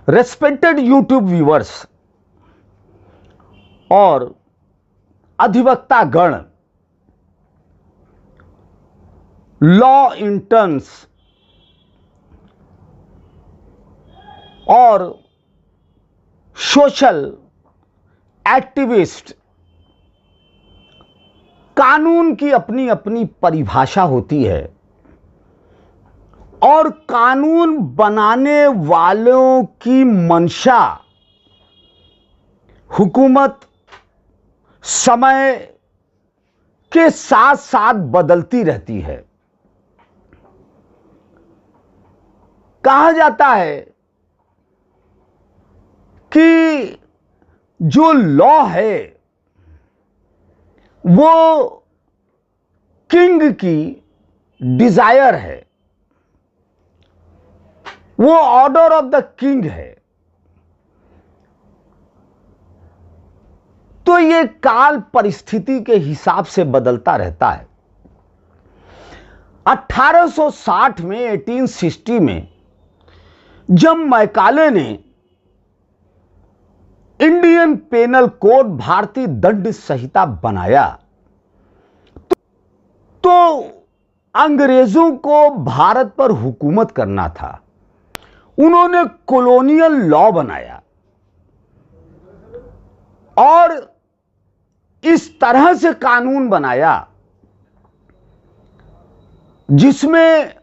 Respected YouTube viewers और अधिवक्ता गण, लॉ इंटर्न्स और सोशल एक्टिविस्ट, कानून की अपनी अपनी परिभाषा होती है और कानून बनाने वालों की मंशा हुकूमत समय के साथ साथ बदलती रहती है। कहा जाता है कि जो लॉ है वो किंग की डिजायर है, वो ऑर्डर ऑफ द किंग है। तो ये काल परिस्थिति के हिसाब से बदलता रहता है। 1860 में 1860 में जब मैकाले ने इंडियन पेनल कोड भारतीय दंड संहिता बनाया तो अंग्रेजों को भारत पर हुकूमत करना था। उन्होंने कॉलोनियल लॉ बनाया और इस तरह से कानून बनाया जिसमें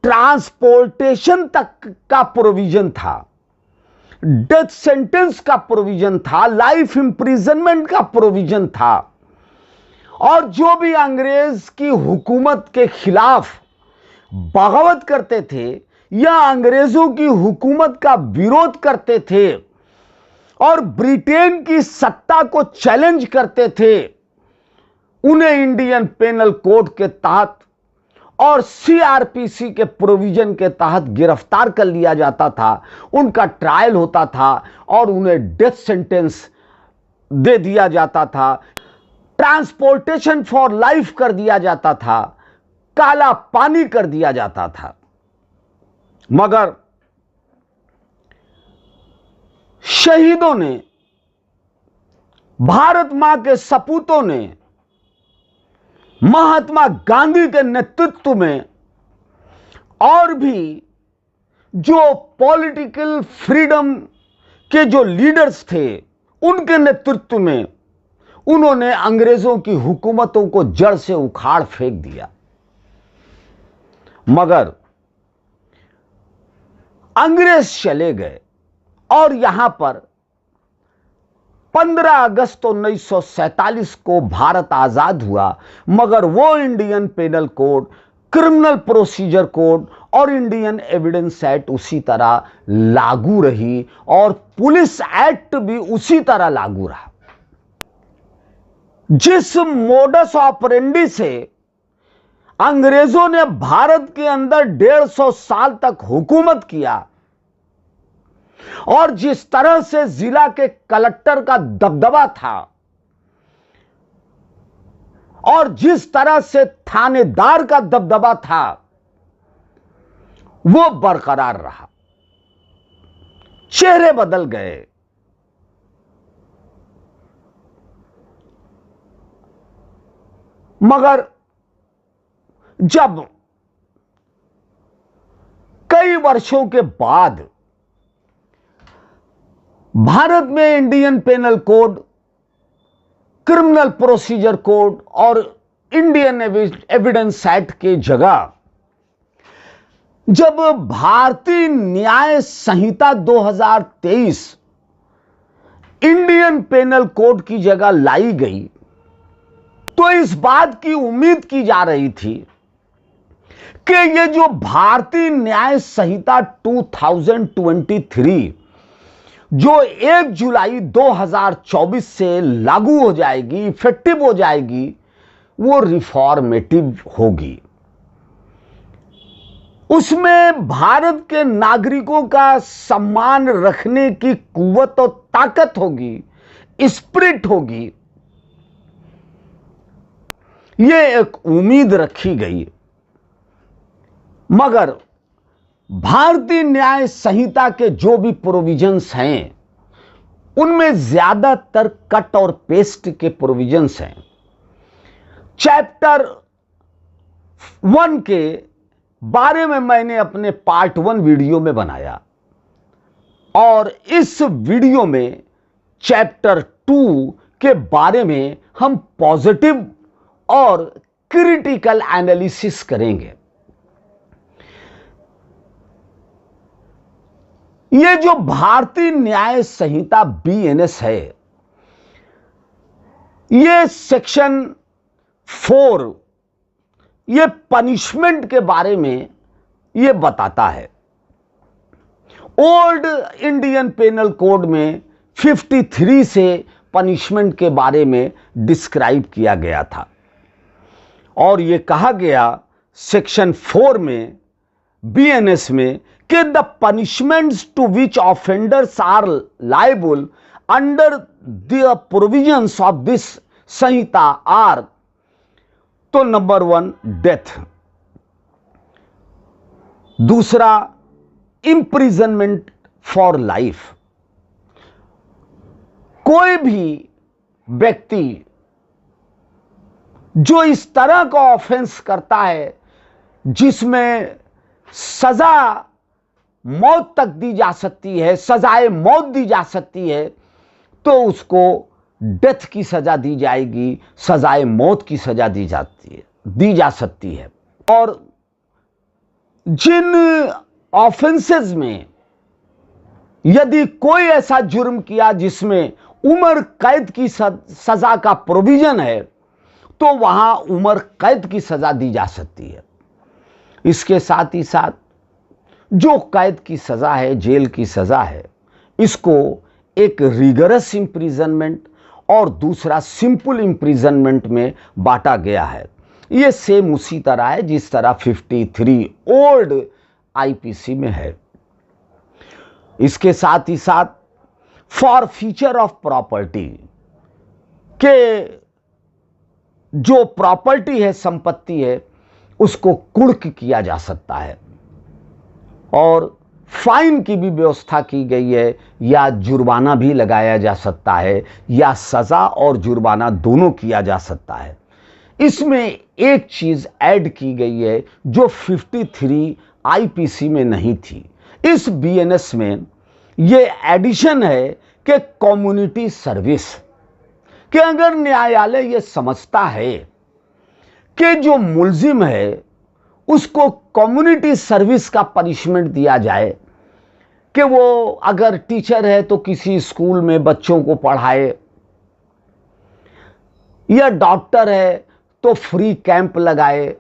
ट्रांसपोर्टेशन तक का प्रोविजन था, डेथ सेंटेंस का प्रोविजन था, लाइफ इंप्रिजनमेंट का प्रोविजन था। और जो भी अंग्रेज की हुकूमत के खिलाफ बगावत करते थे या अंग्रेजों की हुकूमत का विरोध करते थे और ब्रिटेन की सत्ता को चैलेंज करते थे, उन्हें इंडियन पेनल कोड के तहत और सीआरपीसी के प्रोविजन के तहत गिरफ्तार कर लिया जाता था। उनका ट्रायल होता था और उन्हें डेथ सेंटेंस दे दिया जाता था, ट्रांसपोर्टेशन फॉर लाइफ कर दिया जाता था, काला पानी कर दिया जाता था। मगर शहीदों ने, भारत मां के सपूतों ने, महात्मा गांधी के नेतृत्व में और भी जो पॉलिटिकल फ्रीडम के जो लीडर्स थे उनके नेतृत्व में उन्होंने अंग्रेजों की हुकूमतों को जड़ से उखाड़ फेंक दिया। मगर अंग्रेज चले गए और यहां पर 15 अगस्त 1947 को भारत आजाद हुआ। मगर वो Indian penal code, criminal procedure code और इंडियन एविडेंस एक्ट उसी तरह लागू रही और पुलिस एक्ट भी उसी तरह लागू रहा। जिस मोडस ऑपरेंडी से अंग्रेजों ने भारत के अंदर 150 साल तक हुकूमत किया और जिस तरह से जिला के कलेक्टर का दबदबा था और जिस तरह से थानेदार का दबदबा था वो बरकरार रहा। चेहरे बदल गए। मगर जब कई वर्षों के बाद भारत में Indian penal code, criminal procedure code और इंडियन एविडेंस एक्ट के जगह जब भारतीय न्याय संहिता 2023 इंडियन पेनल कोड की जगह लाई गई तो इस बात की उम्मीद की जा रही थी कि ये जो भारतीय न्याय संहिता 2023 जो 1 जुलाई 2024 से लागू हो जाएगी, इफेक्टिव हो जाएगी, वो रिफॉर्मेटिव होगी। उसमें भारत के नागरिकों का सम्मान रखने की कुव्वत और ताकत होगी, स्पिरिट होगी। ये एक उम्मीद रखी गई। मगर भारतीय न्याय संहिता के जो भी प्रोविजंस हैं उनमें ज्यादातर कट और पेस्ट के प्रोविजंस हैं। चैप्टर 1 के बारे में मैंने अपने पार्ट 1 वीडियो में बनाया और इस वीडियो में चैप्टर 2 के बारे में हम पॉजिटिव और क्रिटिकल एनालिसिस करेंगे। ये जो भारतीय न्याय संहिता BNS है, ये सेक्शन 4 ये पनिशमेंट के बारे में ये बताता है। ओल्ड इंडियन पेनल कोड में 53 से पनिशमेंट के बारे में डिस्क्राइब किया गया था और ये कहा गया सेक्शन 4 में BNS में कि the punishments to which offenders are liable under the provisions of this Sanhita are, तो नंबर 1 डेथ, दूसरा इंप्रिजनमेंट फॉर लाइफ। कोई भी व्यक्ति जो इस तरह का ऑफेंस करता है जिसमें सजा मौत तक दी जा सकती है, सजाए मौत दी जा सकती है, तो उसको डेथ की सजा दी जाएगी, सजाए मौत की सजा दी जा सकती है। और जिन ऑफेंसेस में यदि कोई ऐसा जुर्म किया जिसमें उम्र कैद की सजा का प्रोविजन है, तो वहां उम्र कैद की सजा दी जा सकती है। इसके साथ ही साथ जो कैद की सजा है, जेल की सजा है, इसको एक रिगरस इंप्रिजनमेंट और दूसरा सिंपल इंप्रिजनमेंट में बांटा गया है। यह सेम उसी तरह है जिस तरह 53 ओल्ड IPC में है। इसके साथ ही साथ फॉर फीचर ऑफ प्रॉपर्टी के जो प्रॉपर्टी है, संपत्ति है, उसको कुर्क किया जा सकता है और फाइन की भी व्यवस्था की गई है, या जुर्माना भी लगाया जा सकता है, या सजा और जुर्माना दोनों किया जा सकता है। इसमें एक चीज ऐड की गई है जो 53 IPC में नहीं थी। इस BNS में यह एडिशन है कि कम्युनिटी सर्विस, कि अगर न्यायालय यह समझता है कि जो मुल्जिम है उसको कम्युनिटी सर्विस का पनिशमेंट दिया जाए, कि वो अगर टीचर है तो किसी स्कूल में बच्चों को पढ़ाए, या डॉक्टर है तो फ्री कैंप लगाए,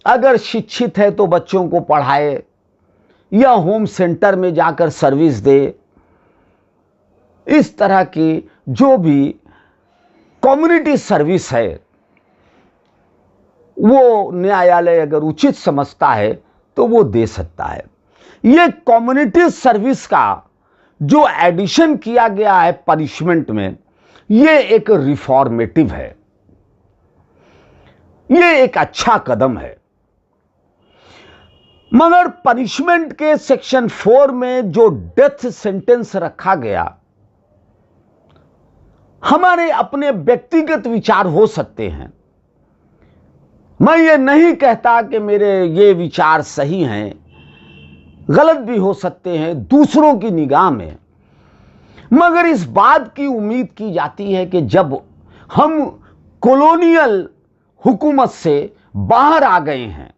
अगर शिक्षित है तो बच्चों को पढ़ाए, या होम सेंटर में जाकर सर्विस दे। इस तरह की जो भी कम्युनिटी सर्विस है वो न्यायालय अगर उचित समझता है तो वो दे सकता है। ये कम्युनिटी सर्विस का जो एडिशन किया गया है पनिशमेंट में, ये एक रिफॉर्मेटिव है, ये एक अच्छा कदम है। मगर पनिशमेंट के सेक्शन 4 में जो डेथ सेंटेंस रखा गया, हमारे अपने व्यक्तिगत विचार हो सकते हैं। मैं ये नहीं कहता कि मेरे ये विचार सही हैं, गलत भी हो सकते हैं दूसरों की निगाह में, मगर इस बात की उम्मीद की जाती है कि जब हम कॉलोनियल हुकूमत से बाहर आ गए हैं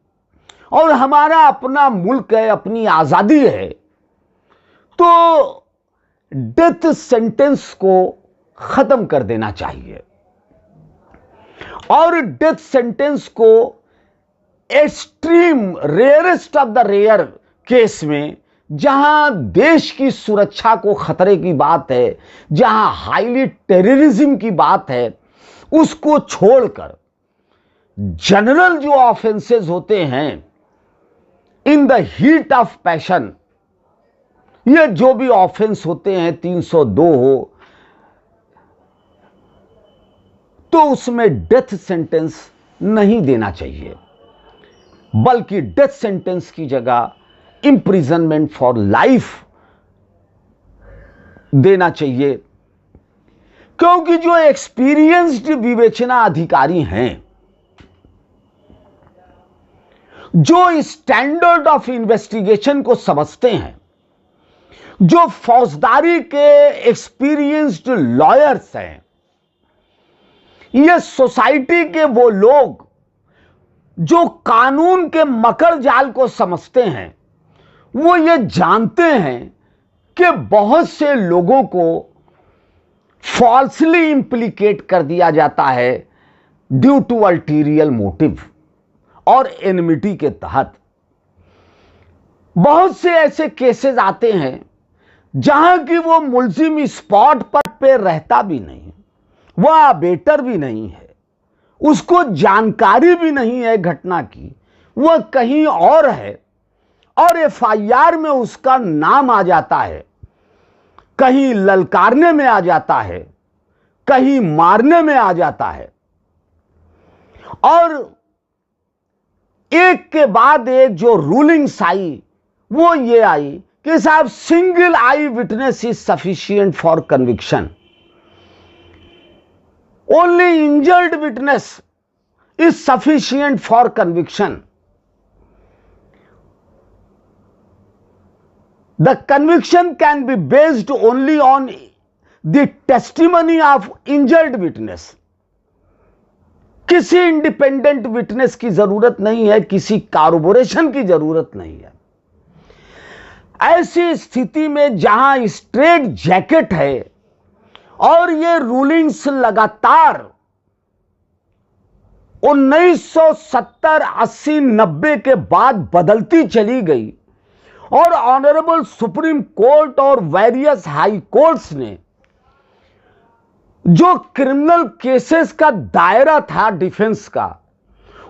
और हमारा अपना मुल्क है, अपनी आजादी है, तो डेथ सेंटेंस को खत्म कर देना चाहिए और डेथ सेंटेंस को extreme rarest of the rare case में, जहां देश की सुरक्षा को खतरे की बात है, जहां हाईली टेररिज्म की बात है, उसको छोड़कर जनरल जो ऑफेंसेस होते हैं in the heat of passion, ये जो भी ऑफेंस होते हैं 302 हो, तो उसमें डेथ सेंटेंस नहीं देना चाहिए, बल्कि डेथ सेंटेंस की जगह इंप्रिजनमेंट फॉर लाइफ देना चाहिए, क्योंकि जो एक्सपीरियंस्ड विवेचना अधिकारी हैं, जो स्टैंडर्ड ऑफ इन्वेस्टिगेशन को समझते हैं, जो फौजदारी के एक्सपीरियंस्ड लॉयर्स हैं, ये सोसाइटी के वो लोग जो कानून के मकर जाल को समझते हैं, वो ये जानते हैं कि बहुत से लोगों को फॉल्सली इंप्लीकेट कर दिया जाता है ड्यू टू अल्टीरियर मोटिव और एनिमिटी के तहत। बहुत से ऐसे केसेस आते हैं जहां कि वो मुलजिम स्पॉट पे रहता भी नहीं, वह अबेटर भी नहीं है, उसको जानकारी भी नहीं है घटना की, वह कहीं और है और एफआईआर में उसका नाम आ जाता है, कहीं ललकारने में आ जाता है, कहीं मारने में आ जाता है, और एक के बाद एक जो रूलिंग्स आई वो ये आई कि साहब single I witness is sufficient for conviction, only injured witness is sufficient for conviction, the conviction can be based only on the testimony of injured witness। किसी इंडिपेंडेंट विटनेस की जरूरत नहीं है, किसी कॉरबोरेशन की जरूरत नहीं है। ऐसी स्थिति में जहां स्ट्रेट जैकेट है और ये रूलिंग्स लगातार 1970, 80, 90 के बाद बदलती चली गई और ऑनरेबल सुप्रीम कोर्ट और वेरियस हाई कोर्ट्स ने जो क्रिमिनल केसेस का दायरा था डिफेंस का,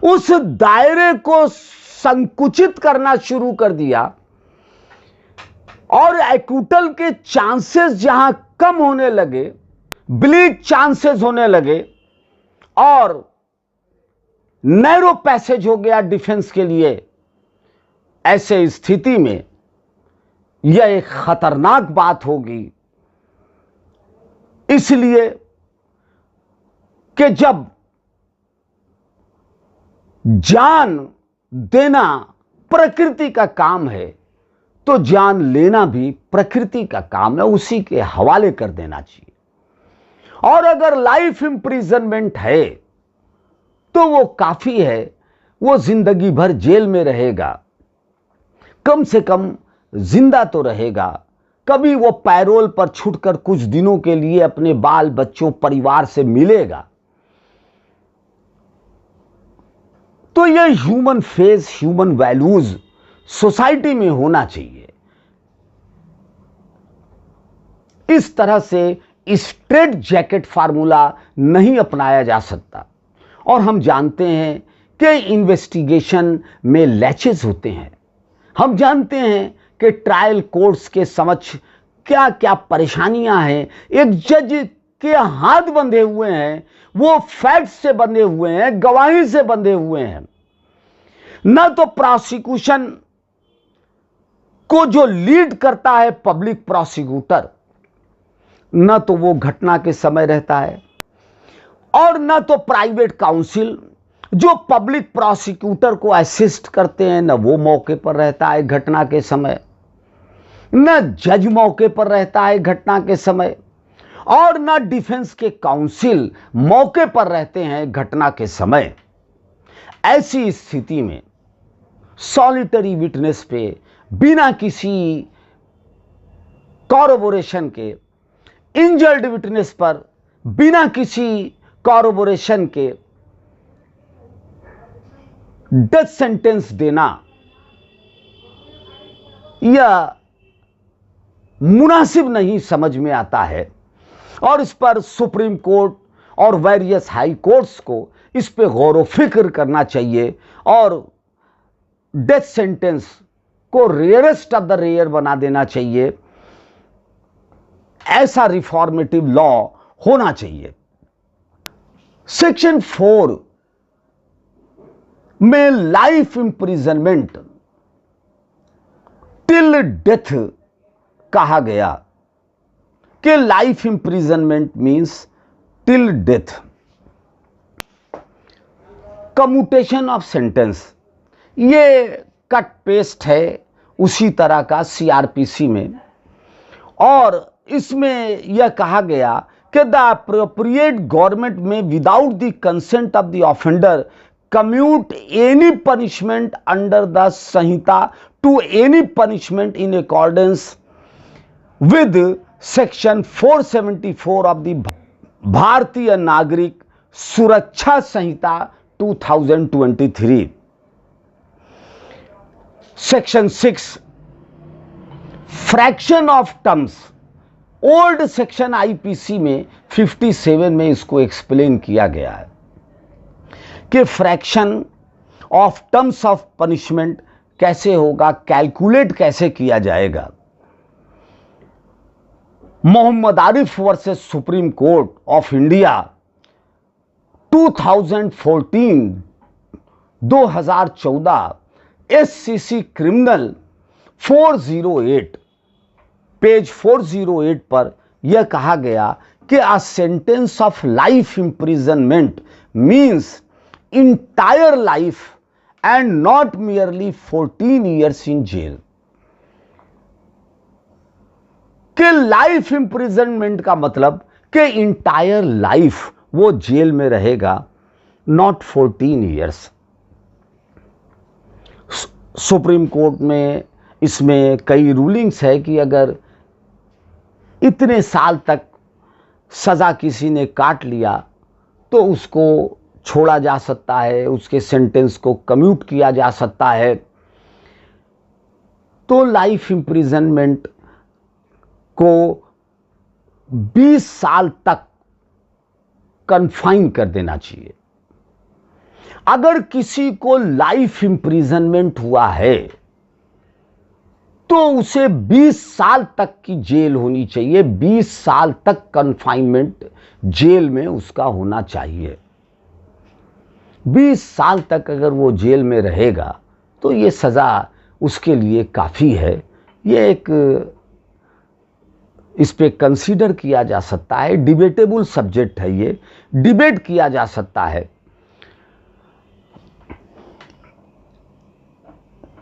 उस दायरे को संकुचित करना शुरू कर दिया और एक्यूटल के चांसेस जहां कम होने लगे, ब्लीक चांसेस होने लगे और नैरो पैसेज हो गया डिफेंस के लिए। ऐसे स्थिति में यह एक खतरनाक बात होगी, इसलिए कि जब जान देना प्रकृति का काम है तो जान लेना भी प्रकृति का काम है, उसी के हवाले कर देना चाहिए। और अगर लाइफ इंप्रिजनमेंट है तो वो काफी है, वो जिंदगी भर जेल में रहेगा, कम से कम जिंदा तो रहेगा, कभी वो पैरोल पर छूटकर कुछ दिनों के लिए अपने बाल बच्चों परिवार से मिलेगा। तो ये human face, human values society में होना चाहिए। इस तरह से स्ट्रेट जैकेट फार्मूला नहीं अपनाया जा सकता। और हम जानते हैं कि इन्वेस्टिगेशन में लैचेस होते हैं, हम जानते हैं कि ट्रायल कोर्ट्स के समक्ष क्या क्या परेशानियां हैं। एक जज के हाथ बंधे हुए हैं, वो फैक्ट्स से बंधे हुए हैं, गवाही से बंधे हुए हैं। न तो प्रोसिक्यूशन को जो लीड करता है पब्लिक प्रोसिक्यूटर, न तो वो घटना के समय रहता है, और न तो प्राइवेट काउंसिल जो पब्लिक प्रोसिक्यूटर को असिस्ट करते हैं, न वो मौके पर रहता है घटना के समय, न जज मौके पर रहता है घटना के समय, और न डिफेंस के काउंसिल मौके पर रहते हैं घटना के समय। ऐसी स्थिति में सॉलिटरी विटनेस पे बिना किसी कॉरबोरेशन के, इंजर्ड विटनेस पर बिना किसी कॉरबोरेशन के डेथ सेंटेंस देना यह मुनासिब नहीं समझ में आता है। और इस पर सुप्रीम कोर्ट और वेरियस हाई कोर्ट्स को इस पे गौर व फिक्र करना चाहिए और डेथ सेंटेंस को रेयरेस्ट ऑफ द रेयर बना देना चाहिए। ऐसा रिफॉर्मेटिव लॉ होना चाहिए। सेक्शन 4 में लाइफ इंप्रिजनमेंट टिल डेथ कहा गया कि life imprisonment means till death. Commutation of sentence, ये कट पेस्ट है उसी तरह का सीआरपीसी में, और इसमें यह कहा गया कि the appropriate government may without the consent of the offender commute any punishment under the Sanhita to any punishment in accordance with section 474 of the Bharatiya Nagarik Suraksha Sanhita 2023। Section 6 fraction of terms, old section IPC में 57 में इसको explain किया गया है कि fraction of terms of punishment कैसे होगा, calculate कैसे किया जाएगा। Mohammad Arif versus supreme court of India 2014 SCC criminal 408 page 408 पर यह कहा गया कि a sentence of life imprisonment means entire life and not merely 14 years in jail. कि लाइफ इंप्रिजनमेंट का मतलब कि इंटायर लाइफ वो जेल में रहेगा, नॉट 14 ईयर्स। सुप्रीम कोर्ट में इसमें कई रूलिंग्स है कि अगर इतने साल तक सजा किसी ने काट लिया तो उसको छोड़ा जा सकता है, उसके सेंटेंस को कम्यूट किया जा सकता है। तो लाइफ इंप्रिजनमेंट को 20 साल तक कन्फाइन कर देना चाहिए। अगर किसी को लाइफ इंप्रिजनमेंट हुआ है तो उसे 20 साल तक की जेल होनी चाहिए, 20 साल तक कन्फाइनमेंट जेल में उसका होना चाहिए। 20 साल तक अगर वो जेल में रहेगा तो ये सज़ा उसके लिए काफ़ी है। ये एक इस पे कंसीडर किया जा सकता है, डिबेटेबल सब्जेक्ट है, ये डिबेट किया जा सकता है।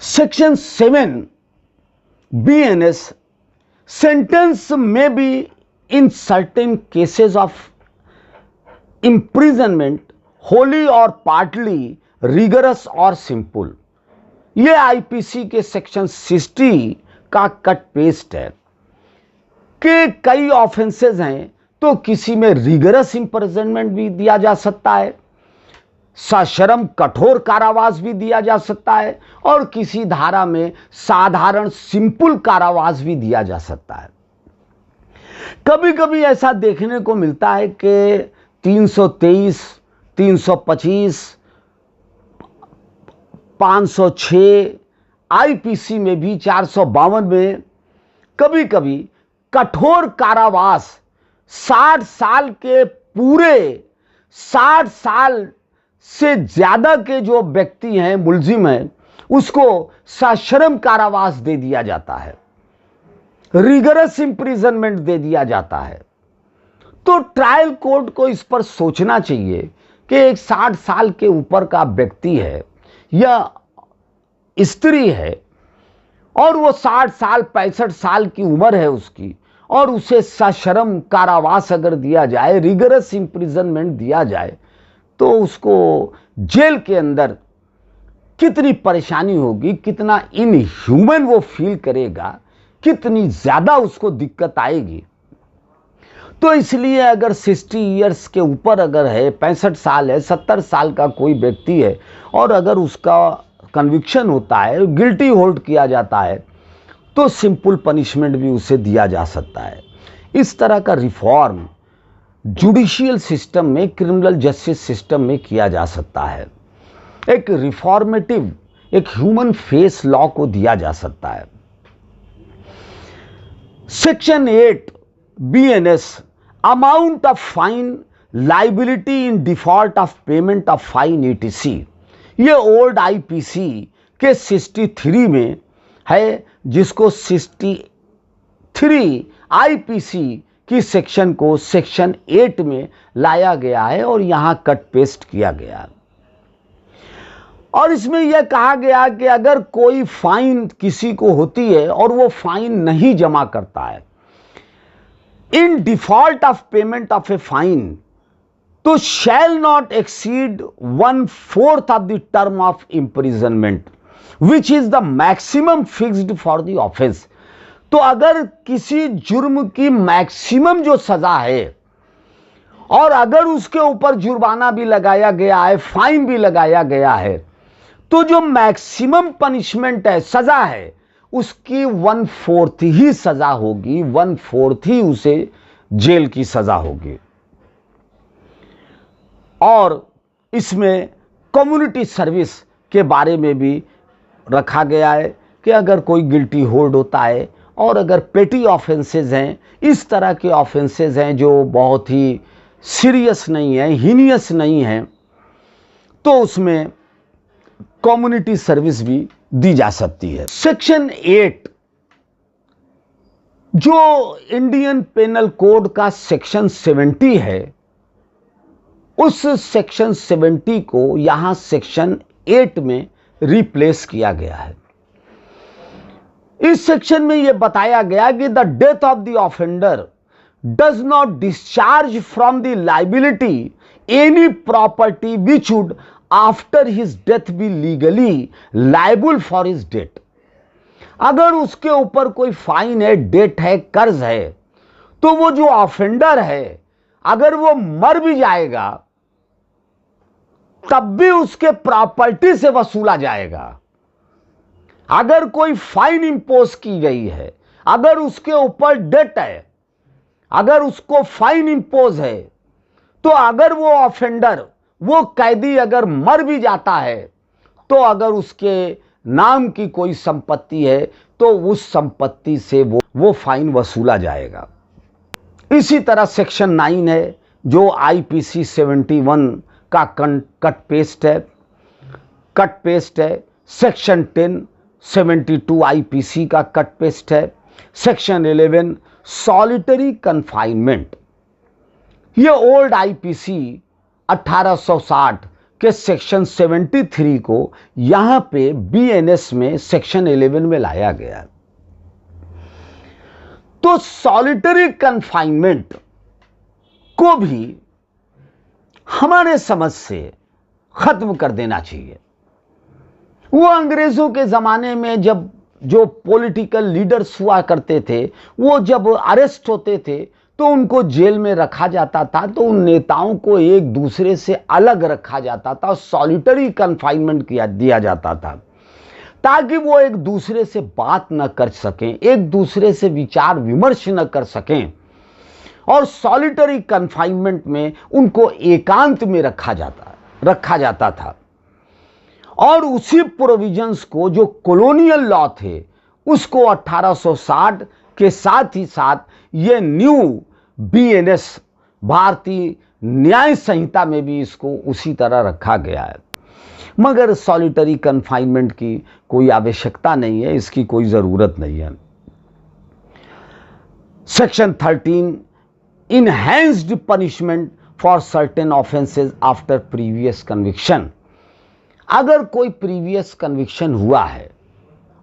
Section 7 BNS sentence may be in certain cases of imprisonment wholly or partly rigorous or simple। ये आईपीसी के सेक्शन 60 का कट पेस्ट है कि कई ऑफेंसेस हैं तो किसी में रिगरस इंप्रिजनमेंट भी दिया जा सकता है, सशर्म कठोर कारावास भी दिया जा सकता है, और किसी धारा में साधारण सिंपल कारावास भी दिया जा सकता है। कभी कभी ऐसा देखने को मिलता है कि 323, 325, 506 आईपीसी में भी 452 में कभी कभी कठोर कारावास 60 साल के पूरे 60 साल से ज्यादा के जो व्यक्ति हैं, मुलजिम हैं, उसको सश्रम कारावास दे दिया जाता है, रिगरस इंप्रिजनमेंट दे दिया जाता है। तो ट्रायल कोर्ट को इस पर सोचना चाहिए कि एक 60 साल के ऊपर का व्यक्ति है या स्त्री है और वो 60 साल 65 साल की उम्र है उसकी, और उसे सश्रम कारावास अगर दिया जाए, रिगरस इंप्रिजनमेंट दिया जाए, तो उसको जेल के अंदर कितनी परेशानी होगी, कितना इनह्यूमन वो फील करेगा, कितनी ज्यादा उसको दिक्कत आएगी। तो इसलिए अगर 60 इयर्स के ऊपर अगर है, 65 साल है, 70 साल का कोई व्यक्ति है और अगर उसका कन्विक्शन होता है, गिल्टी होल्ड किया जाता है, तो सिंपल पनिशमेंट भी उसे दिया जा सकता है। इस तरह का रिफॉर्म जुडिशियल सिस्टम में, क्रिमिनल जस्टिस सिस्टम में किया जा सकता है। एक रिफॉर्मेटिव, एक ह्यूमन फेस लॉ को दिया जा सकता है। Section 8 BNS amount of fine liability in default of payment of fine ETC। ये ओल्ड आईपीसी के 63 में है, जिसको 63 आईपीसी की सेक्शन को सेक्शन 8 में लाया गया है और यहां कट पेस्ट किया गया है। और इसमें यह कहा गया कि अगर कोई फाइन किसी को होती है और वो फाइन नहीं जमा करता है, in default of payment of a fine, तो shall not exceed 1/4 of the term of imprisonment which is the maximum fixed for the offence. तो अगर किसी जुर्म की मैक्सिमम जो सजा है और अगर उसके ऊपर जुर्माना भी लगाया गया है, फाइन भी लगाया गया है, तो जो मैक्सिमम पनिशमेंट है, सजा है, उसकी 1/4 ही सजा होगी, 1/4 ही उसे जेल की सजा होगी। और इसमें कम्युनिटी सर्विस के बारे में भी रखा गया है कि अगर कोई गिल्टी होल्ड होता है और अगर पेटी ऑफेंसेस हैं, इस तरह के ऑफेंसेस हैं जो बहुत ही सीरियस नहीं है, हीनियस नहीं है, तो उसमें कम्युनिटी सर्विस भी दी जा सकती है। सेक्शन 8 जो इंडियन पेनल कोड का सेक्शन 70 है, उस सेक्शन 70 को यहां सेक्शन 8 में रिप्लेस किया गया है। इस सेक्शन में यह बताया गया कि the death of the offender does not discharge from the liability any property which would after his death be legally liable for his debt. अगर उसके ऊपर कोई फाइन है, डेट है, कर्ज है, तो वो जो ऑफेंडर है अगर वो मर भी जाएगा तब भी उसके प्रॉपर्टी से वसूला जाएगा। अगर कोई फाइन इंपोज की गई है, अगर उसके ऊपर डेट है, अगर उसको फाइन इंपोज है, तो अगर वो ऑफेंडर, वो कैदी अगर मर भी जाता है, तो अगर उसके नाम की कोई संपत्ति है तो उस संपत्ति से वो फाइन वसूला जाएगा। इसी तरह सेक्शन 9 है जो आईपीसी 71 का कट पेस्ट है। सेक्शन 10 72 आईपीसी का कट पेस्ट है। सेक्शन 11 सॉलिटरी कन्फाइनमेंट, ये ओल्ड आईपीसी 1860 के सेक्शन 73 को यहां पे बीएनएस में सेक्शन 11 में लाया गया। तो सॉलिटरी कन्फाइनमेंट को भी हमारे समझ से खत्म कर देना चाहिए। वो अंग्रेजों के जमाने में जब जो पॉलिटिकल लीडर्स हुआ करते थे, वो जब अरेस्ट होते थे तो उनको जेल में रखा जाता था, तो उन नेताओं को एक दूसरे से अलग रखा जाता था, सॉलिटरी कन्फाइनमेंट दिया जाता था, ताकि वो एक दूसरे से बात न कर सकें, एक दूसरे से विचार विमर्श न कर सकें। और सॉलिटरी कन्फाइनमेंट में उनको एकांत में रखा जाता था। और उसी प्रोविजंस को जो कॉलोनियल लॉ थे, उसको 1860 के साथ ही साथ ये न्यू बीएनएस भारतीय न्याय संहिता में भी इसको उसी तरह रखा गया है। मगर सॉलिटरी कन्फाइनमेंट की कोई आवश्यकता नहीं है, इसकी कोई जरूरत नहीं है। Section 13 enhanced punishment for certain offences after previous conviction. अगर कोई प्रीवियस कन्विक्शन हुआ है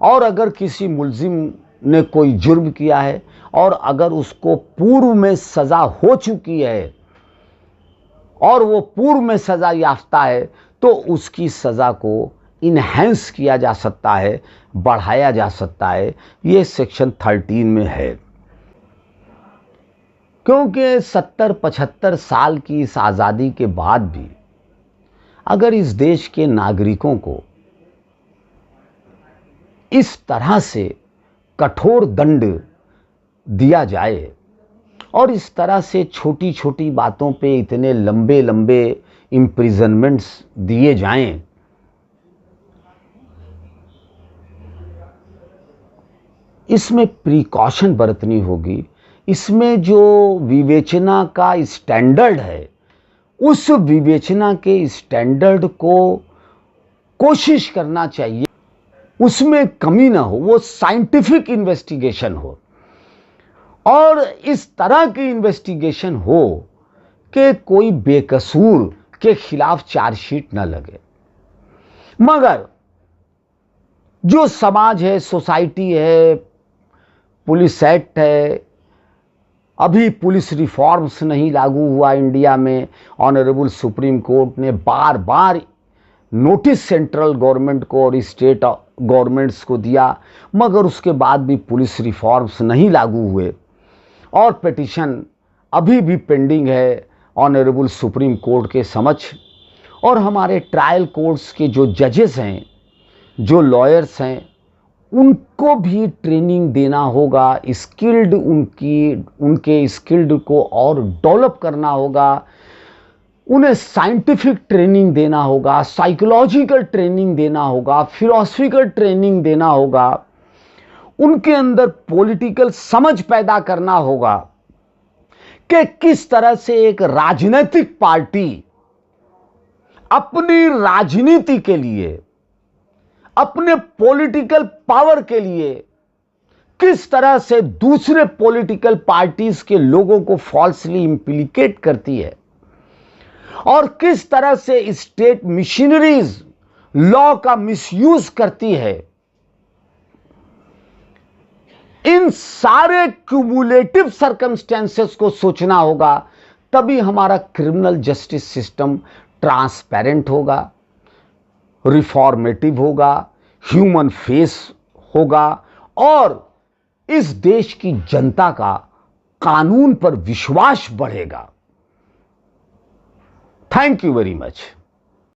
और अगर किसी मुल्जिम ने कोई जुर्म किया है और अगर उसको पूर्व में सजा हो चुकी है और वो पूर्व में सजा याफ्ता है, तो उसकी सजा को इनहैंस किया जा सकता है, बढ़ाया जा सकता है। ये सेक्शन 13 में है। क्योंकि 70-75 साल की इस आज़ादी के बाद भी अगर इस देश के नागरिकों को इस तरह से कठोर दंड दिया जाए और इस तरह से छोटी छोटी बातों पे इतने लंबे लंबे इम्प्रिजनमेंट्स दिए जाएं, इसमें प्रिकॉशन बरतनी होगी। इसमें जो विवेचना का स्टैंडर्ड है, उस विवेचना के स्टैंडर्ड को कोशिश करना चाहिए उसमें कमी ना हो, वो साइंटिफिक इन्वेस्टिगेशन हो और इस तरह की इन्वेस्टिगेशन हो कि कोई बेकसूर के खिलाफ चार्जशीट न लगे। मगर जो समाज है, सोसाइटी है, पुलिस एक्ट है, अभी पुलिस रिफॉर्म्स नहीं लागू हुआ इंडिया में। ऑनरेबल सुप्रीम कोर्ट ने बार बार नोटिस सेंट्रल गवर्नमेंट को और स्टेट गवर्नमेंट्स को दिया, मगर उसके बाद भी पुलिस रिफॉर्म्स नहीं लागू हुए और पिटीशन अभी भी पेंडिंग है ऑनरेबल सुप्रीम कोर्ट के समक्ष। और हमारे ट्रायल कोर्ट्स के जो जजेस हैं, जो लॉयर्स हैं, उनको भी ट्रेनिंग देना होगा, स्किल्ड उनके स्किल्ड को और डेवलप करना होगा, उन्हें साइंटिफिक ट्रेनिंग देना होगा, साइकोलॉजिकल ट्रेनिंग देना होगा, फिलॉसफिकल ट्रेनिंग देना होगा, उनके अंदर पॉलिटिकल समझ पैदा करना होगा कि किस तरह से एक राजनीतिक पार्टी अपनी राजनीति के लिए, अपने पॉलिटिकल पावर के लिए किस तरह से दूसरे पॉलिटिकल पार्टीज के लोगों को फॉल्सली इंप्लीकेट करती है और किस तरह से स्टेट मशीनरीज लॉ का मिसयूज करती है। इन सारे क्यूमुलेटिव सर्कमस्टेंसेस को सोचना होगा, तभी हमारा क्रिमिनल जस्टिस सिस्टम ट्रांसपेरेंट होगा, रिफॉर्मेटिव होगा, ह्यूमन फेस होगा और इस देश की जनता का कानून पर विश्वास बढ़ेगा। Thank you very much.